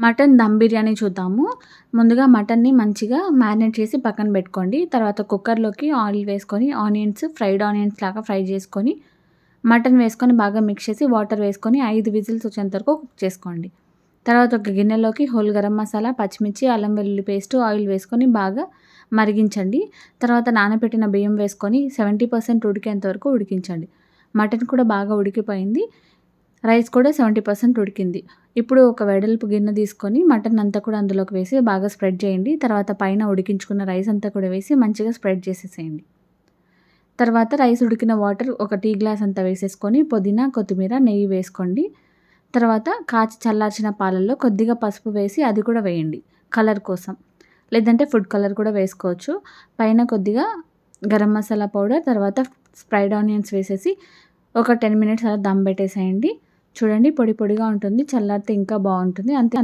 Mutton dum biryani చూద్దాము. ముందుగా మటన్‌ని మంచిగా మ్యారినేట్ చేసి పక్కన పెట్టుకోండి. తర్వాత కుక్కర్‌లోకి ఆయిల్ వేసుకొని ఫ్రైడ్ ఆనియన్స్ లాగా ఫ్రై చేసుకొని, మటన్ వేసుకొని బాగా మిక్స్ చేసి వాటర్ వేసుకొని 5 విజిల్స్ వచ్చేంత వరకు కుక్ చేసుకోండి. తర్వాత ఒక గిన్నెలోకి హోల్ గరం మసాలా, పచ్చిమిర్చి, అల్లం వెల్లుల్లి పేస్ట్, ఆయిల్ వేసుకొని బాగా మరిగించండి. తర్వాత నానబెట్టిన బియ్యం వేసుకొని 70% ఉడికేంత వరకు ఉడికించండి. మటన్ కూడా బాగా ఉడికిపోయింది. రైస్ కూడా 70% ఉడికింది. ఇప్పుడు ఒక వెడల్పు గిన్నె తీసుకొని మటన్ అంతా కూడా అందులోకి వేసి బాగా స్ప్రెడ్ చేయండి. తర్వాత పైన ఉడికించుకున్న రైస్ అంతా కూడా వేసి మంచిగా స్ప్రెడ్ చేసేసేయండి. తర్వాత రైస్ ఉడికిన వాటర్ ఒక టీ గ్లాస్ అంతా వేసేసుకొని పుదీనా, కొత్తిమీర, నెయ్యి వేసుకోండి. తర్వాత కాచి చల్లార్చిన పాలల్లో కొద్దిగా పసుపు వేసి అది కూడా వేయండి కలర్ కోసం. లేదంటే ఫుడ్ కలర్ కూడా వేసుకోవచ్చు. పైన కొద్దిగా గరం మసాలా పౌడర్, తర్వాత ఫ్రైడ్ ఆనియన్స్ వేసేసి ఒక 10 మినిట్స్ అలా దమ్ పెట్టేసేయండి. చూడండి పొడి పొడిగా ఉంటుంది. చల్లారితే ఇంకా బాగుంటుంది. అంతే.